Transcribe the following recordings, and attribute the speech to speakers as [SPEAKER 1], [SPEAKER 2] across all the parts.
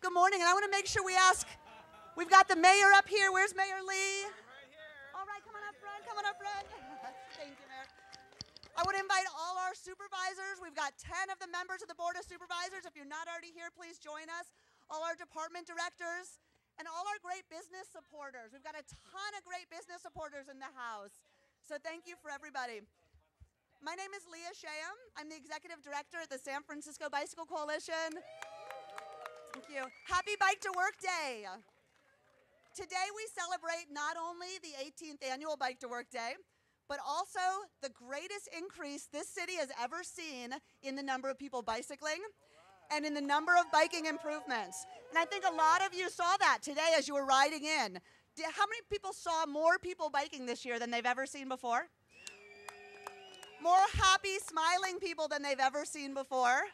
[SPEAKER 1] Good morning, and I want to make sure we ask, we've got the mayor up here. Where's Mayor Lee?
[SPEAKER 2] Right here.
[SPEAKER 1] All right, come on up front, come on up front. Thank you, Mayor. I want to invite all our supervisors. We've got 10 of the members of the Board of Supervisors. If you're not already here, please join us. All our department directors and all our great business supporters. We've got a ton of great business supporters in the house. So thank you for everybody. My name is Leah Shaham. I'm the executive director at the San Francisco Bicycle Coalition. Thank you. Happy Bike to Work Day. Today we celebrate not only the 18th annual Bike to Work Day, but also the greatest increase this city has ever seen in the number of people bicycling and in the number of biking improvements. And I think a lot of you saw that today as you were riding in. How many people saw more people biking this year than they've ever seen before? More happy, smiling people than they've ever seen before.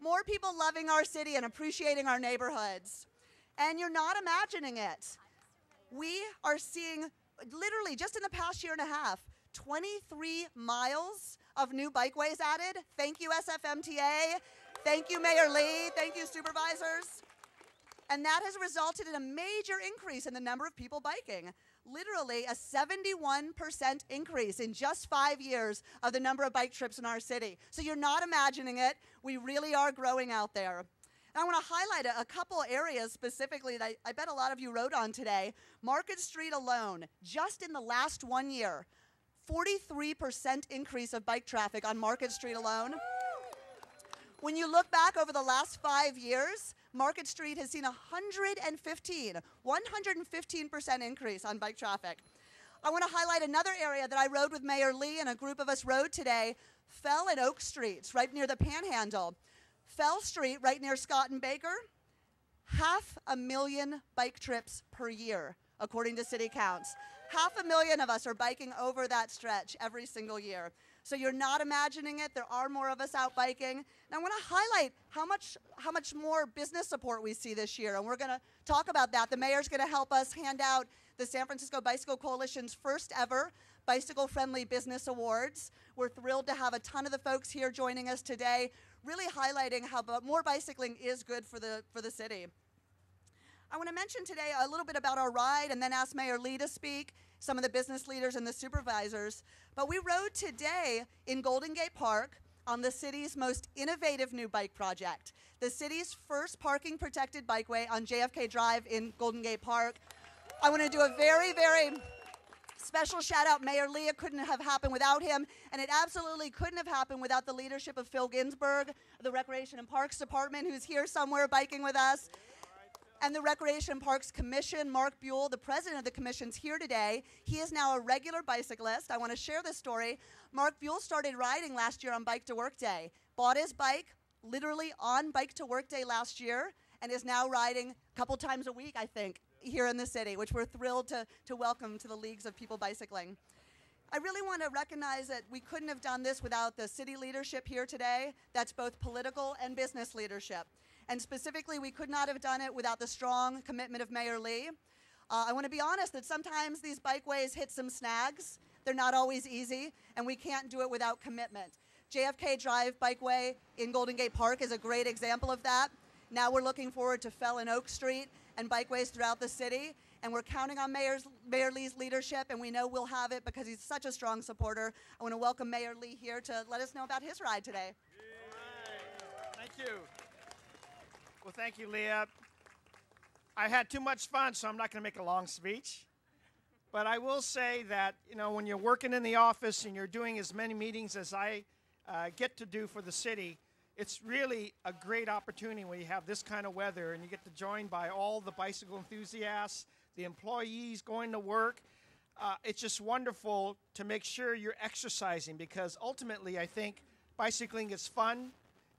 [SPEAKER 1] More people loving our city and appreciating our neighborhoods. And you're not imagining it. We are seeing, literally just in the past year and a half, 23 miles of new bikeways added. Thank you, SFMTA. Thank you, Mayor Lee. Thank you, supervisors. And that has resulted in a major increase in the number of people biking. Literally a 71% increase in just 5 years of the number of bike trips in our city. So you're not imagining it. We really are growing out there. And I want to highlight a couple areas specifically that I bet a lot of you wrote on today. Market Street alone, just in the last 1 year, 43% increase of bike traffic on Market Street alone. When you look back over the last 5 years, Market Street has seen 115% increase on bike traffic. I want to highlight another area that I rode with Mayor Lee and a group of us rode today, Fell and Oak Streets, right near the Panhandle. Fell Street, right near Scott and Baker, 500,000 bike trips per year, according to city counts. 500,000 of us are biking over that stretch every single year. So you're not imagining it. There are more of us out biking. And I want to highlight how much more business support we see this year. And we're going to talk about that. The mayor's going to help us hand out the San Francisco Bicycle Coalition's first ever Bicycle-Friendly Business Awards. We're thrilled to have a ton of the folks here joining us today, really highlighting how more bicycling is good for the city. I want to mention today a little bit about our ride and then ask Mayor Lee to speak, some of the business leaders and the supervisors. But we rode today in Golden Gate Park on the city's most innovative new bike project, the city's first parking protected bikeway on JFK Drive in Golden Gate Park. I want to do a very, very special shout out. Mayor Lee. It couldn't have happened without him, and it absolutely couldn't have happened without the leadership of Phil Ginsburg, the Recreation and Parks Department, who's here somewhere biking with us. And the Recreation and Parks Commission, Mark Buell, the president of the commission's here today. He is now a regular bicyclist. I want to share this story. Mark Buell started riding last year on Bike to Work Day, bought his bike literally on Bike to Work Day last year, and is now riding a couple times a week, I think, here in the city, which we're thrilled to welcome to the leagues of people bicycling. I really want to recognize that we couldn't have done this without the city leadership here today. That's both political and business leadership. And specifically, we could not have done it without the strong commitment of Mayor Lee. I want to be honest that sometimes these bikeways hit some snags. They're not always easy, and we can't do it without commitment. JFK Drive Bikeway in Golden Gate Park is a great example of that. Now we're looking forward to Fell and Oak Street and bikeways throughout the city, and we're counting on Mayor Lee's leadership, and we know we'll have it because he's such a strong supporter. I want to welcome Mayor Lee here to let us know about his ride today.
[SPEAKER 2] Thank you. Well, thank you, Leah. I had too much fun, so I'm not going to make a long speech. But I will say that, you know, when you're working in the office and you're doing as many meetings as I get to do for the city, it's really a great opportunity when you have this kind of weather and you get to join by all the bicycle enthusiasts, the employees going to work. It's just wonderful to make sure you're exercising because ultimately I think bicycling is fun.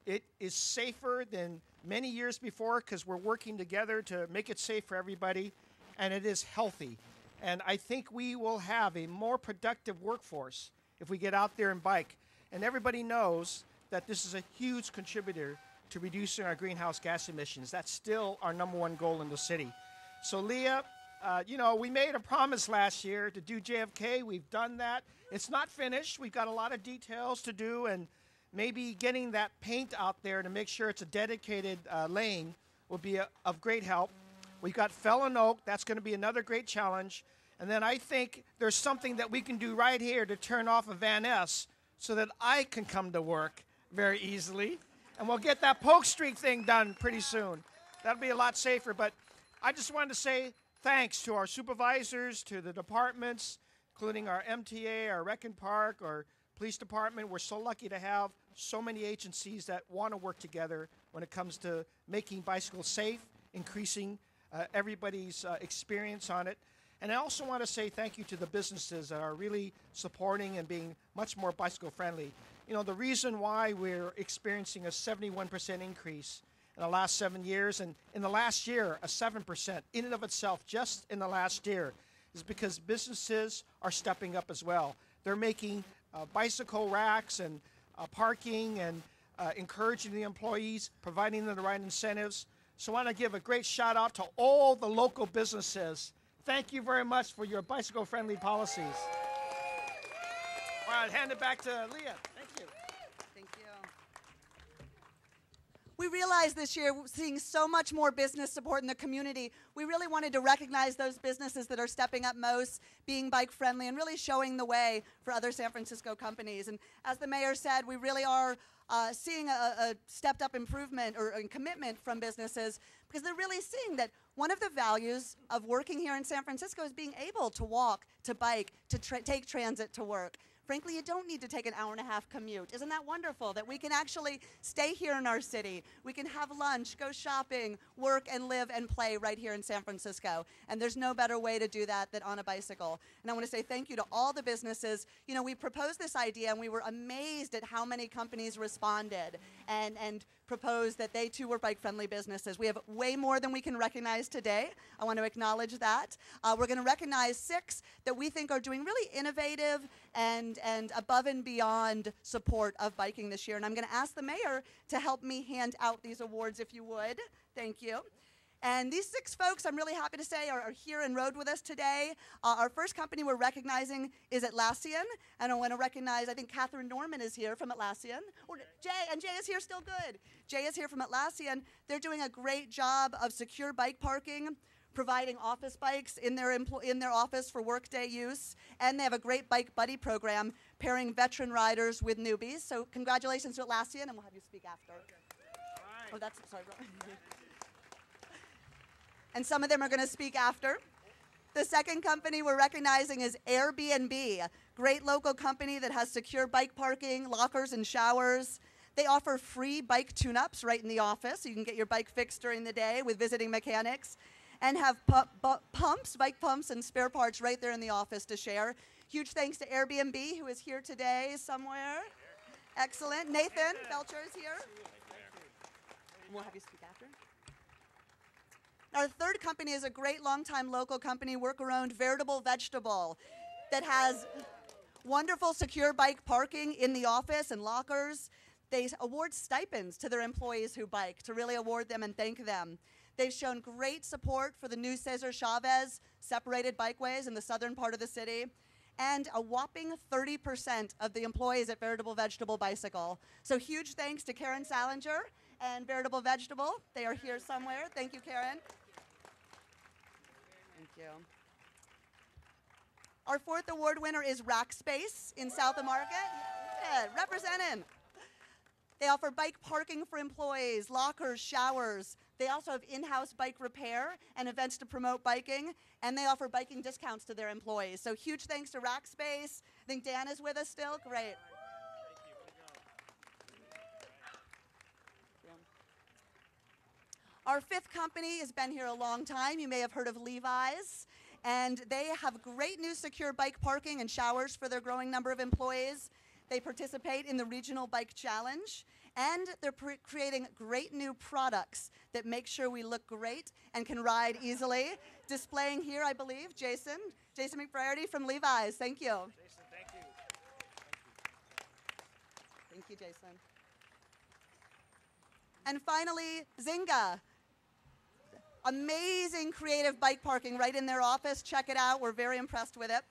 [SPEAKER 2] It is safer than many years before because we're working together to make it safe for everybody, and it is healthy. And I think we will have a more productive workforce if we get out there and bike. And everybody knows that this is a huge contributor to reducing our greenhouse gas emissions. That's still our #1 goal in the city. So Leah, you know, we made a promise last year to do JFK. We've done that. It's not finished. We've got a lot of details to do, and maybe getting that paint out there to make sure it's a dedicated lane will be of great help. We've got Fell and Oak. That's going to be another great challenge. And then I think there's something that we can do right here to turn off of Van Ness so that I can come to work very easily. And we'll get that Polk Street thing done pretty soon. That'll be a lot safer. But I just wanted to say thanks to our supervisors, to the departments, including our MTA, our Rec and Park, our police department. We're so lucky to have so many agencies that want to work together when it comes to making bicycles safe, increasing everybody's experience on it. And I also want to say thank you to the businesses that are really supporting and being much more bicycle friendly. You know, the reason why we're experiencing a 71% increase in the last 7 years, and in the last year, a 7% in and of itself, just in the last year, is because businesses are stepping up as well. They're making bicycle racks and parking and encouraging the employees, providing them the right incentives. So I want to give a great shout out to all the local businesses. Thank you very much for your bicycle-friendly policies. All right, hand it back to Leah. Thank you.
[SPEAKER 1] Thank you. We realized this year, seeing so much more business support in the community, we really wanted to recognize those businesses that are stepping up most, being bike-friendly, and really showing the way for other San Francisco companies. And as the mayor said, we really are seeing a stepped-up improvement or commitment from businesses because they're really seeing that one of the values of working here in San Francisco is being able to walk, to bike, to take transit to work. Frankly, you don't need to take an hour-and-a-half commute. Isn't that wonderful that we can actually stay here in our city? We can have lunch, go shopping, work and live and play right here in San Francisco. And there's no better way to do that than on a bicycle. And I want to say thank you to all the businesses. You know, we proposed this idea and we were amazed at how many companies responded and proposed that they too were bike-friendly businesses. We have way more than we can recognize today. I want to acknowledge that. We're going to recognize 6 that we think are doing really innovative and above and beyond support of biking this year. And I'm going to ask the mayor to help me hand out these awards if you would. Thank you. And these 6 folks, I'm really happy to say, are here and rode with us today. Our first company we're recognizing is Atlassian. And I want to recognize, I think Catherine Norman is here from Atlassian. Or Jay is here still good. Jay is here from Atlassian. They're doing a great job of secure bike parking, providing office bikes in their office for workday use. And they have a great bike buddy program pairing veteran riders with newbies. So congratulations to Atlassian, and we'll have you speak after.
[SPEAKER 2] Right.
[SPEAKER 1] Oh, that's, sorry. And some of them are going to speak after. The second company we're recognizing is Airbnb, a great local company that has secure bike parking, lockers, and showers. They offer free bike tune-ups right in the office, so you can get your bike fixed during the day with visiting mechanics, and have bike pumps, and spare parts right there in the office to share. Huge thanks to Airbnb, who is here today somewhere. Excellent. Nathan Belcher is here. We'll have you speak after. Our third company is a great longtime local company, worker-owned, Veritable Vegetable, that has wonderful secure bike parking in the office and lockers. They award stipends to their employees who bike to really award them and thank them. They've shown great support for the new Cesar Chavez separated bikeways in the southern part of the city, and a whopping 30% of the employees at Veritable Vegetable Bicycle. So huge thanks to Karen Salinger and Veritable Vegetable. They are here somewhere. Thank you, Karen. Thank you. Our fourth award winner is Rack Space in South of Market. Yeah, representing. They offer bike parking for employees, lockers, showers. They also have in-house bike repair and events to promote biking, and they offer biking discounts to their employees. So huge thanks to Rack Space. I think Dan is with us still. Great. Our fifth company has been here a long time. You may have heard of Levi's. And they have great new secure bike parking and showers for their growing number of employees. They participate in the Regional Bike Challenge. And they're creating great new products that make sure we look great and can ride easily. Displaying here, I believe, Jason McBriarty from Levi's. Thank you.
[SPEAKER 2] Jason, thank you.
[SPEAKER 1] Thank you, Jason. And finally, Zynga. Amazing creative bike parking right in their office. Check it out. We're very impressed with it.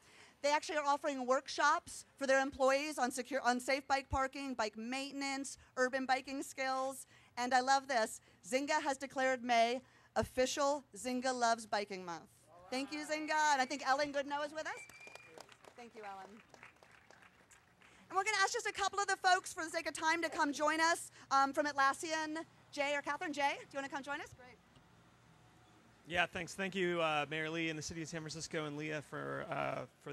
[SPEAKER 1] They actually are offering workshops for their employees on safe bike parking, bike maintenance, urban biking skills, And I love this. Zynga has declared May official Zynga Loves Biking Month. Thank you, Zynga. And I think Ellen Goodnow is with us. Thank you, Ellen. And we're going to ask just a couple of the folks, for the sake of time, to come join us from Atlassian. Jay or Catherine. Jay, do you want to come join us? Great.
[SPEAKER 3] Yeah, thanks. Thank you, Mayor Lee and the City of San Francisco and Leah for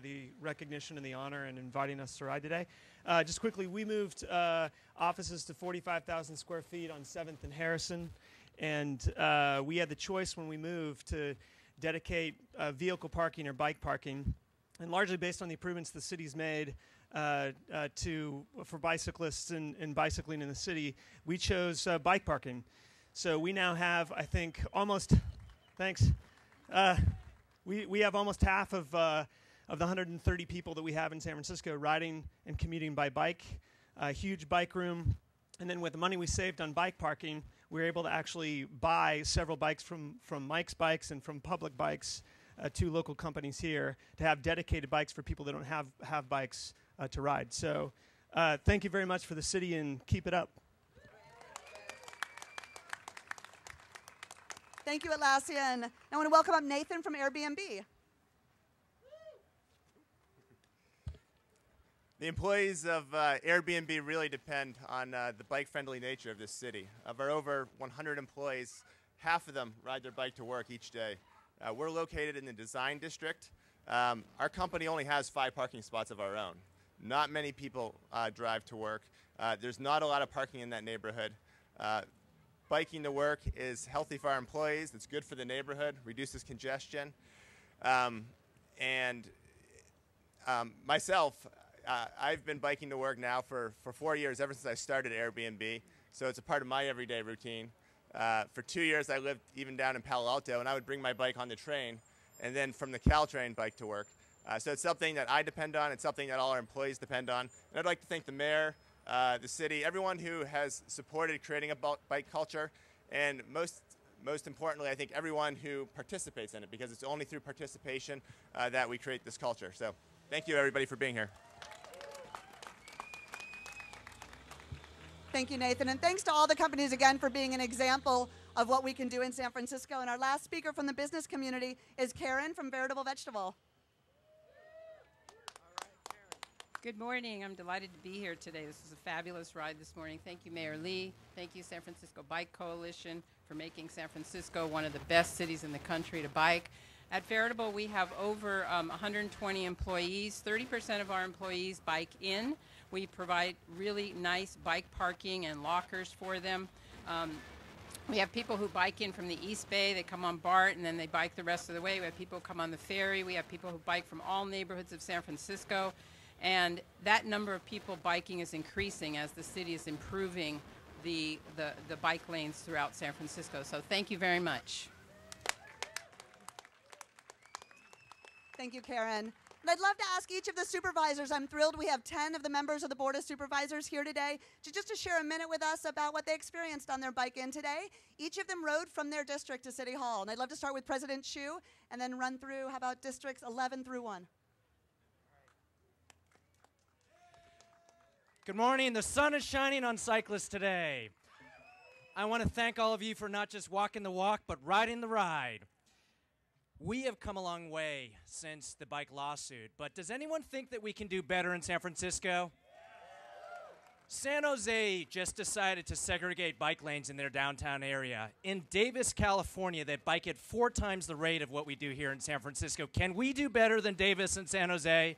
[SPEAKER 3] the recognition and the honor and inviting us to ride today. Just quickly, we moved offices to 45,000 square feet on 7th and Harrison, and we had the choice when we moved to dedicate vehicle parking or bike parking, and largely based on the improvements the city's made for bicyclists and bicycling in the city, we chose bike parking. So we now have, I think, almost. Thanks. We have almost half of the 130 people that we have in San Francisco riding and commuting by bike. A huge bike room, and then with the money we saved on bike parking, we were able to actually buy several bikes from Mike's Bikes and from Public Bikes, two local companies here, to have dedicated bikes for people that don't have bikes to ride. So thank you very much for the city, and keep it up.
[SPEAKER 1] Thank you, Atlassian. I want to welcome up Nathan from Airbnb.
[SPEAKER 4] The employees of Airbnb really depend on the bike-friendly nature of this city. Of our over 100 employees, half of them ride their bike to work each day. We're located in the design district. Our company only has 5 parking spots of our own. Not many people drive to work. There's not a lot of parking in that neighborhood. Biking to work is healthy for our employees. It's good for the neighborhood, reduces congestion. Myself, I've been biking to work now for 4 years, ever since I started Airbnb. So it's a part of my everyday routine. For 2 years, I lived even down in Palo Alto, and I would bring my bike on the train, and then from the Caltrain bike to work. So it's something that I depend on. It's something that all our employees depend on. And I'd like to thank the mayor, the city, everyone who has supported creating a bike culture, and most importantly, I think everyone who participates in it, because it's only through participation that we create this culture. So thank you, everybody, for being here.
[SPEAKER 1] Thank you, Nathan. And thanks to all the companies, again, for being an example of what we can do in San Francisco. And our last speaker from the business community is Karen from Veritable Vegetable.
[SPEAKER 5] Good morning. I'm delighted to be here today. This is a fabulous ride this morning. Thank you, Mayor Lee. Thank you, San Francisco Bike Coalition, for making San Francisco one of the best cities in the country to bike. At Veritable, we have over 120 employees. 30% of our employees bike in. We provide really nice bike parking and lockers for them. We have people who bike in from the East Bay. They come on BART, and then they bike the rest of the way. We have people who come on the ferry. We have people who bike from all neighborhoods of San Francisco. And that number of people biking is increasing as the city is improving the bike lanes throughout San Francisco. So thank you very much.
[SPEAKER 1] Thank you, Karen. And I'd love to ask each of the supervisors. I'm thrilled we have 10 of the members of the Board of Supervisors here today just to share a minute with us about what they experienced on their bike in today. Each of them rode from their district to City Hall. And I'd love to start with President Chu and then run through, how about districts 11 through 1?
[SPEAKER 6] Good morning. The sun is shining on cyclists today. I want to thank all of you for not just walking the walk, but riding the ride. We have come a long way since the bike lawsuit, but does anyone think that we can do better in San Francisco? San Jose just decided to segregate bike lanes in their downtown area. In Davis, California, they bike at 4 times the rate of what we do here in San Francisco. Can we do better than Davis and San Jose?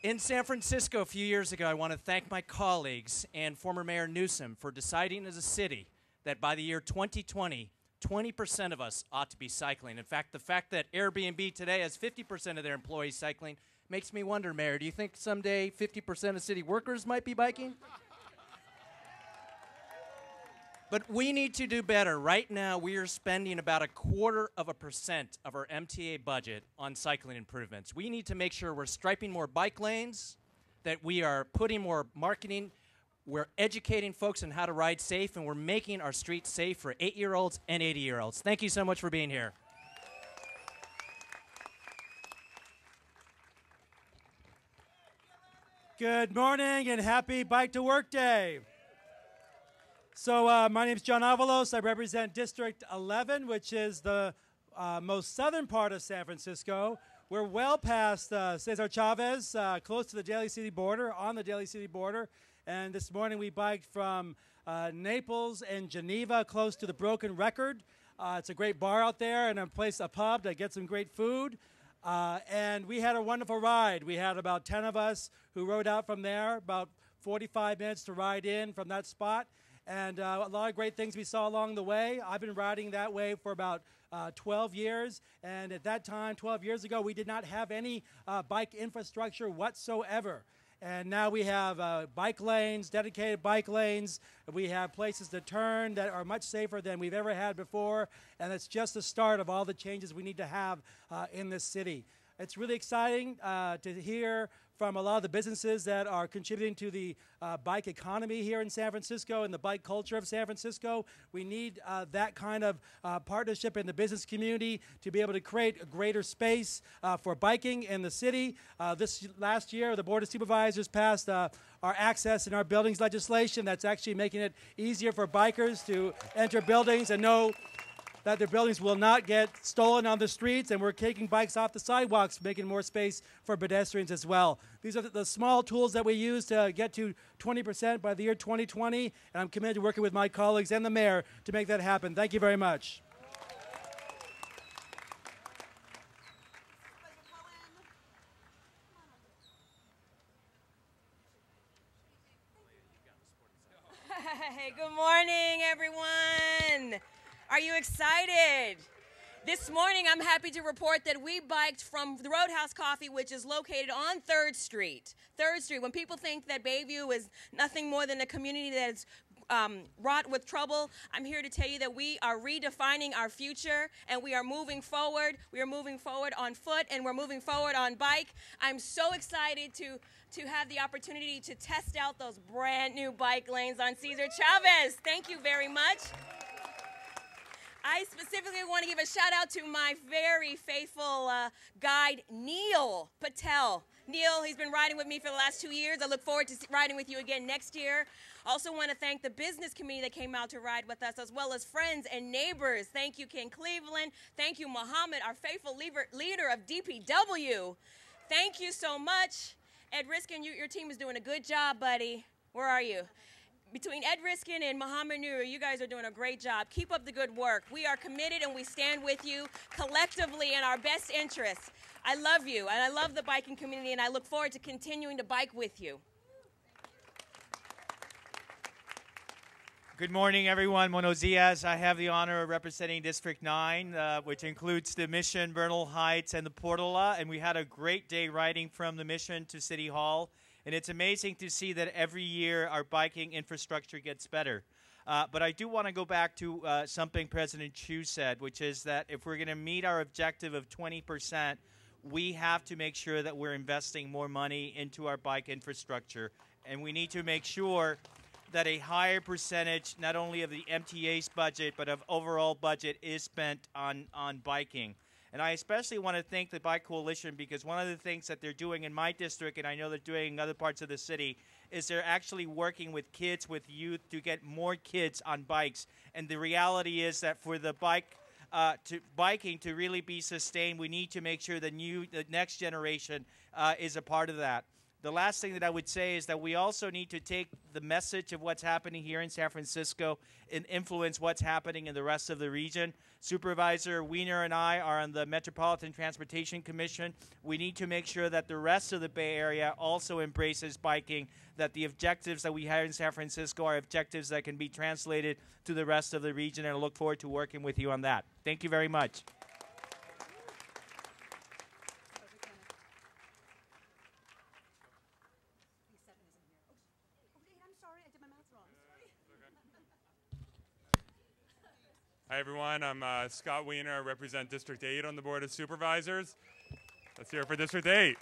[SPEAKER 6] In San Francisco a few years ago, I want to thank my colleagues and former Mayor Newsom for deciding as a city that by the year 2020, 20% of us ought to be cycling. In fact, the fact that Airbnb today has 50% of their employees cycling makes me wonder, Mayor, do you think someday 50% of city workers might be biking? But we need to do better. Right now, we are spending about 0.25% of our MTA budget on cycling improvements. We need to make sure we're striping more bike lanes, that we are putting more marketing, we're educating folks on how to ride safe, and we're making our streets safe for 8-year-olds and 80-year-olds. Thank you so much for being here.
[SPEAKER 7] Good morning and happy Bike to Work Day. So my name is John Avalos. I represent District 11, which is the most southern part of San Francisco. We're well past Cesar Chavez, close to the Daly City border, on the Daly City border. And this morning we biked from Naples and Geneva, close to the Broken Record. It's a great bar out there and a pub to get some great food. And we had a wonderful ride. We had about 10 of us who rode out from there, about 45 minutes to ride in from that spot. And a lot of great things we saw along the way. I've been riding that way for about 12 years. And at that time, 12 years ago, we did not have any bike infrastructure whatsoever. And now we have bike lanes, dedicated bike lanes. We have places to turn that are much safer than we've ever had before. And it's just the start of all the changes we need to have in this city. It's really exciting to hear from a lot of the businesses that are contributing to the bike economy here in San Francisco and the bike culture of San Francisco. We need that kind of partnership in the business community to be able to create a greater space for biking in the city. This last year, the Board of Supervisors passed our access in our buildings legislation that's actually making it easier for bikers to enter buildings and know that their buildings will not get stolen on the streets, and we're taking bikes off the sidewalks, making more space for pedestrians as well. These are the small tools that we use to get to 20% by the year 2020, and I'm committed to working with my colleagues and the mayor to make that happen. Thank you very much.
[SPEAKER 8] Hey, good morning, everyone. Are you excited? This morning, I'm happy to report that we biked from the Roadhouse Coffee, which is located on 3rd Street. 3rd Street, when people think that Bayview is nothing more than a community that's wrought with trouble, I'm here to tell you that we are redefining our future, and we are moving forward. We are moving forward on foot, and we're moving forward on bike. I'm so excited to have the opportunity to test out those brand new bike lanes on Cesar Chavez. Thank you very much. I specifically want to give a shout out to my very faithful guide, Neil Patel. Neil, he's been riding with me for the last 2 years. I look forward to riding with you again next year. Also want to thank the business community that came out to ride with us, as well as friends and neighbors. Thank you, Ken Cleveland. Thank you, Muhammad, our faithful leader of DPW. Thank you so much. Ed Riskin, your team is doing a good job, buddy. Where are you? Between Ed Riskin and Muhammad Noor, you guys are doing a great job. Keep up the good work. We are committed and we stand with you collectively in our best interests. I love you, and I love the biking community, and I look forward to continuing to bike with you.
[SPEAKER 9] Good morning, everyone. Buenos dias. I have the honor of representing District 9, which includes the Mission, Bernal Heights, and the Portola, and we had a great day riding from the Mission to City Hall. And it's amazing to see that every year our biking infrastructure gets better. But I do want to go back to something President Chu said, which is that if we're going to meet our objective of 20%, we have to make sure that we're investing more money into our bike infrastructure. And we need to make sure that a higher percentage, not only of the MTA's budget, but of overall budget is spent on biking. And I especially want to thank the Bike Coalition, because one of the things that they're doing in my district, and I know they're doing in other parts of the city, is they're actually working with kids, with youth, to get more kids on bikes. And the reality is that for the biking to really be sustained, we need to make sure the next generation is a part of that. The last thing that I would say is that we also need to take the message of what's happening here in San Francisco and influence what's happening in the rest of the region. Supervisor Wiener and I are on the Metropolitan Transportation Commission. We need to make sure that the rest of the Bay Area also embraces biking, that the objectives that we have in San Francisco are objectives that can be translated to the rest of the region, and I look forward to working with you on that. Thank you very much.
[SPEAKER 10] Hi, everyone. I'm Scott Wiener. I represent District 8 on the Board of Supervisors. Let's hear it for District 8.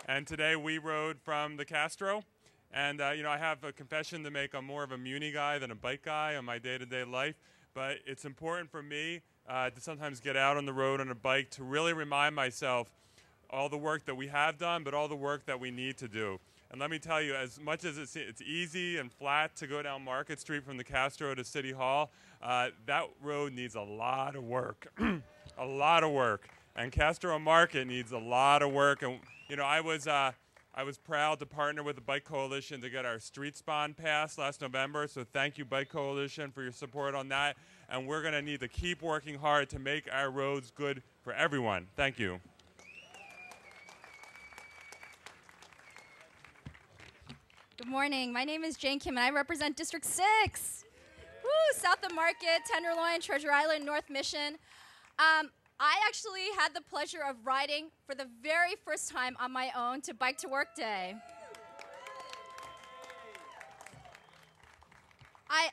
[SPEAKER 10] And today we rode from the Castro. And, I have a confession to make. I'm more of a Muni guy than a bike guy on my day-to-day life. But it's important for me to sometimes get out on the road on a bike to really remind myself all the work that we have done, but all the work that we need to do. And let me tell you, as much as it's easy and flat to go down Market Street from the Castro to City Hall, that road needs a lot of work, a lot of work. And Castro Market needs a lot of work. And you know, I was proud to partner with the Bike Coalition to get our street spawn passed last November. So thank you, Bike Coalition, for your support on that. And we're going to need to keep working hard to make our roads good for everyone. Thank you.
[SPEAKER 11] Good morning. My name is Jane Kim, and I represent District 6. Woo! South of Market, Tenderloin, Treasure Island, North Mission. I actually had the pleasure of riding for the very first time on my own to Bike to Work Day.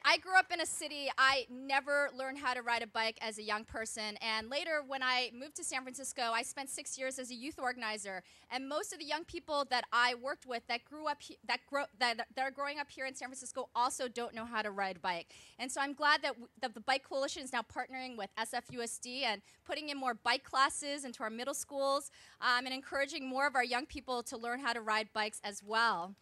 [SPEAKER 11] I grew up in a city. I never learned how to ride a bike as a young person, and later when I moved to San Francisco, I spent 6 years as a youth organizer, and most of the young people that I worked with that are growing up here in San Francisco also don't know how to ride a bike. And so I'm glad that the Bike Coalition is now partnering with SFUSD and putting in more bike classes into our middle schools, and encouraging more of our young people to learn how to ride bikes as well.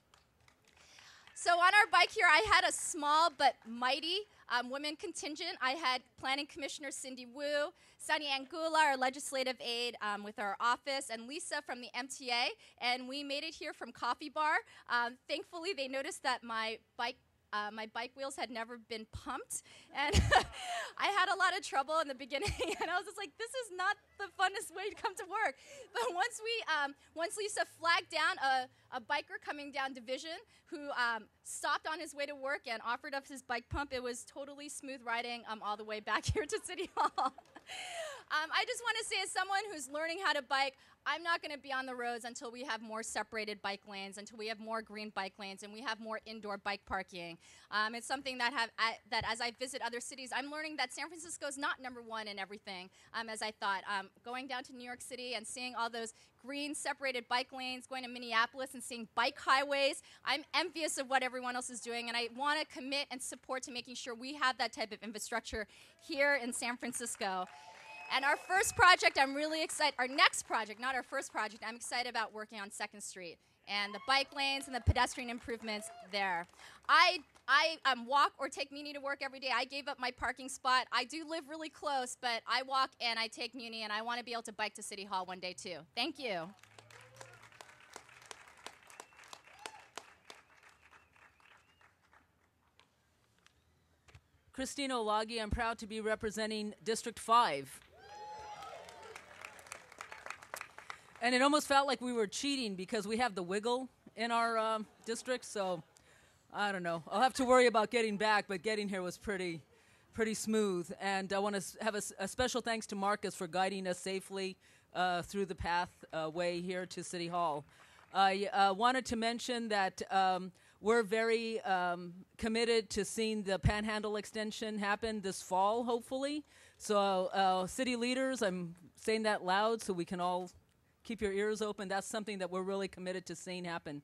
[SPEAKER 11] So on our bike here, I had a small but mighty women contingent. I had Planning Commissioner Cindy Wu, Sunny Angula, our legislative aide with our office, and Lisa from the MTA, and we made it here from Coffee Bar. Thankfully, they noticed that my bike wheels had never been pumped, and I had a lot of trouble in the beginning, and I was just like, this is not the funnest way to come to work. But once Lisa flagged down a biker coming down Division who stopped on his way to work and offered up his bike pump, it was totally smooth riding all the way back here to City Hall. I just want to say, as someone who's learning how to bike, I'm not going to be on the roads until we have more separated bike lanes, until we have more green bike lanes, and we have more indoor bike parking. It's something that as I visit other cities, I'm learning that San Francisco is not #1 in everything, as I thought. Going down to New York City and seeing all those green separated bike lanes, going to Minneapolis and seeing bike highways, I'm envious of what everyone else is doing, and I want to commit and support to making sure we have that type of infrastructure here in San Francisco. And our first project, I'm really excited, our next project, not our first project, I'm excited about working on 2nd Street and the bike lanes and the pedestrian improvements there. I walk or take Muni to work every day. I gave up my parking spot. I do live really close, but I walk and I take Muni, and I want to be able to bike to City Hall one day too. Thank you.
[SPEAKER 12] Christina Olagi, I'm proud to be representing District 5. And it almost felt like we were cheating because we have the wiggle in our district, so I don't know. I'll have to worry about getting back, but getting here was pretty smooth. And I want to have a special thanks to Marcus for guiding us safely through the pathway here to City Hall. I wanted to mention that we're very committed to seeing the Panhandle extension happen this fall, hopefully. So city leaders, I'm saying that loud so we can all keep your ears open. That's something that we're really committed to seeing happen.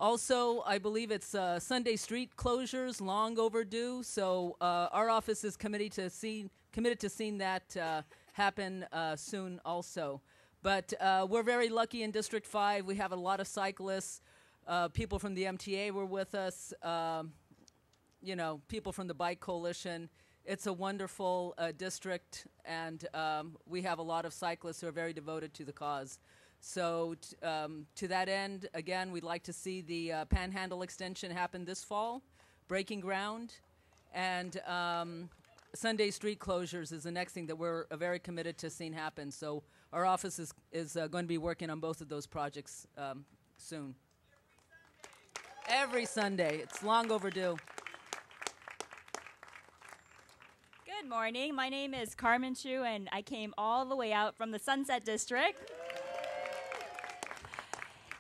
[SPEAKER 12] Also, I believe it's Sunday street closures, long overdue. So our office is committed to seeing that happen soon also. But we're very lucky in District 5. We have a lot of cyclists. People from the MTA were with us. People from the Bike Coalition. It's a wonderful district, and we have a lot of cyclists who are very devoted to the cause. So to that end, again, we'd like to see the Panhandle extension happen this fall, breaking ground, and Sunday street closures is the next thing that we're very committed to seeing happen. So our office is going to be working on both of those projects soon. Every Sunday. It's long overdue.
[SPEAKER 13] Good morning. My name is Carmen Chu, and I came all the way out from the Sunset District.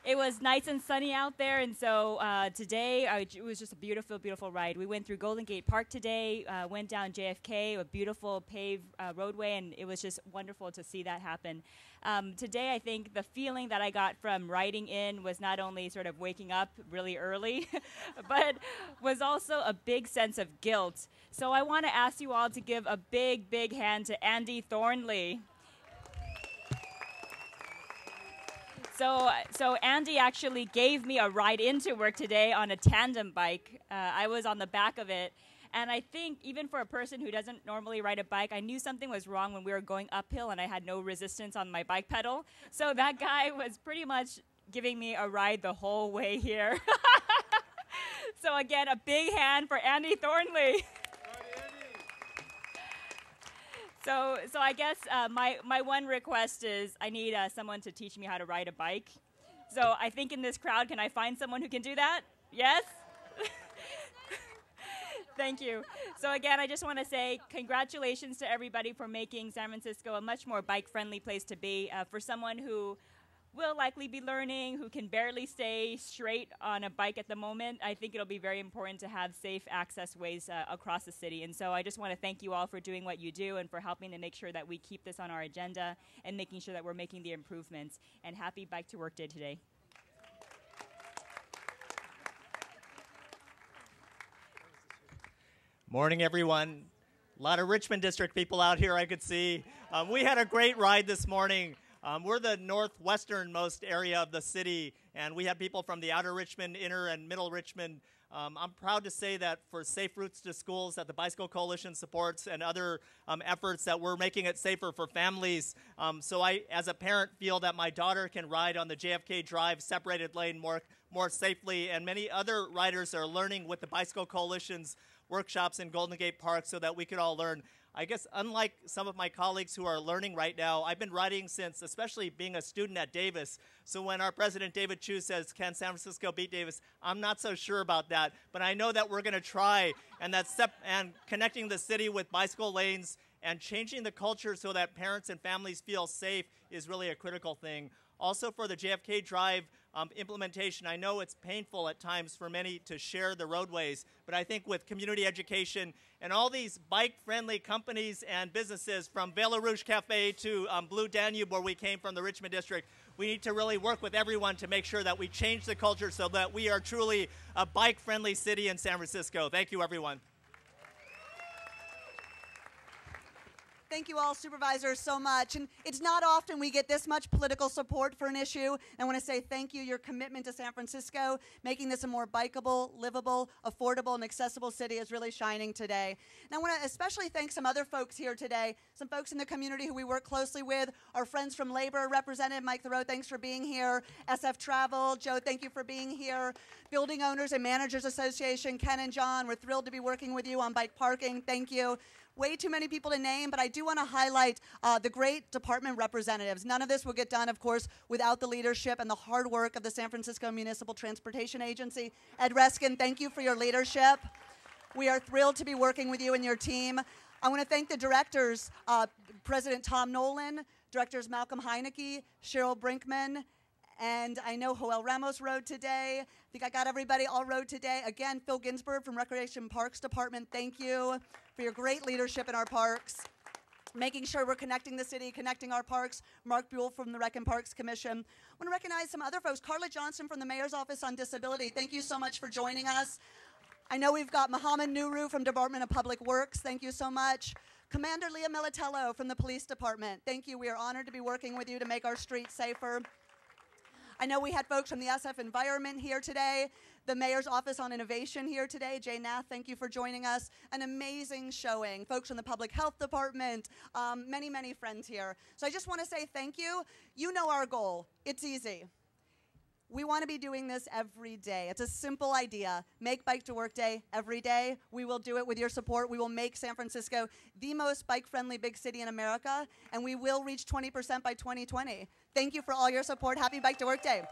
[SPEAKER 13] It was nice and sunny out there, and so today it was just a beautiful, beautiful ride. We went through Golden Gate Park today, went down JFK, a beautiful paved roadway, and it was just wonderful to see that happen. Today, I think the feeling that I got from riding in was not only sort of waking up really early, but was also a big sense of guilt. So I want to ask you all to give a big, big hand to Andy Thornley. So Andy actually gave me a ride into work today on a tandem bike. I was on the back of it. And I think even for a person who doesn't normally ride a bike, I knew something was wrong when we were going uphill and I had no resistance on my bike pedal. So that guy was pretty much giving me a ride the whole way here. So again, a big hand for Andy Thornley. So I guess my one request is I need someone to teach me how to ride a bike. So I think in this crowd, can I find someone who can do that? Yes? Thank you. So again, I just want to say congratulations to everybody for making San Francisco a much more bike-friendly place to be. For someone who will likely be learning, who can barely stay straight on a bike at the moment, I think it'll be very important to have safe access ways across the city. And so I just want to thank you all for doing what you do and for helping to make sure that we keep this on our agenda and making sure that we're making the improvements. And happy Bike to Work Day today.
[SPEAKER 14] Morning, everyone. A lot of Richmond District people out here I could see. We had a great ride this morning. We're the northwesternmost area of the city, and we had people from the outer Richmond, inner and middle Richmond. I'm proud to say that for Safe Routes to Schools that the Bicycle Coalition supports and other efforts that we're making it safer for families. So I, as a parent, feel that my daughter can ride on the JFK Drive separated lane more safely, and many other riders are learning with the Bicycle Coalition's workshops in Golden Gate Park so that we could all learn. I guess unlike some of my colleagues who are learning right now, I've been riding since, especially being a student at Davis. So when our president, David Chu, says, can San Francisco beat Davis? I'm not so sure about that, but I know that we're going to try, and and connecting the city with bicycle lanes and changing the culture so that parents and families feel safe is really a critical thing. Also for the JFK Drive implementation, I know it's painful at times for many to share the roadways, but I think with community education and all these bike-friendly companies and businesses from Vela Rouge Cafe to Blue Danube, where we came from the Richmond District, we need to really work with everyone to make sure that we change the culture so that we are truly a bike-friendly city in San Francisco. Thank you, everyone.
[SPEAKER 1] Thank you all, supervisors, so much. And it's not often we get this much political support for an issue. And I want to say thank you. Your commitment to San Francisco, making this a more bikeable, livable, affordable, and accessible city is really shining today. And I want to especially thank some other folks here today, some folks in the community who we work closely with, our friends from Labor, Representative Mike Thoreau, thanks for being here. SF Travel, Joe, thank you for being here. Building Owners and Managers Association, Ken and John, we're thrilled to be working with you on bike parking. Thank you. Way too many people to name, but I do want to highlight the great department representatives. None of this will get done, of course, without the leadership and the hard work of the San Francisco Municipal Transportation Agency. Ed Reskin, thank you for your leadership. We are thrilled to be working with you and your team. I want to thank the directors, President Tom Nolan, directors Malcolm Heineke, Cheryl Brinkman, and I know Joel Ramos rode today. I think I got everybody all rode today. Again, Phil Ginsberg from Recreation Parks Department, thank you for your great leadership in our parks. Making sure we're connecting the city, connecting our parks. Mark Buell from the Rec and Parks Commission. I want to recognize some other folks. Carla Johnson from the Mayor's Office on Disability. Thank you so much for joining us. I know we've got Mohammed Nuru from Department of Public Works. Thank you so much. Commander Leah Militello from the Police Department. Thank you. We are honored to be working with you to make our streets safer. I know we had folks from the SF Environment here today, the Mayor's Office on Innovation here today. Jay Nath, thank you for joining us. An amazing showing. Folks from the Public Health Department, many, many friends here. So I just want to say thank you. You know our goal. It's easy. We want to be doing this every day. It's a simple idea. Make Bike to Work Day every day. We will do it with your support. We will make San Francisco the most bike-friendly big city in America, and we will reach 20% by 2020. Thank you for all your support. Happy Bike to Work Day.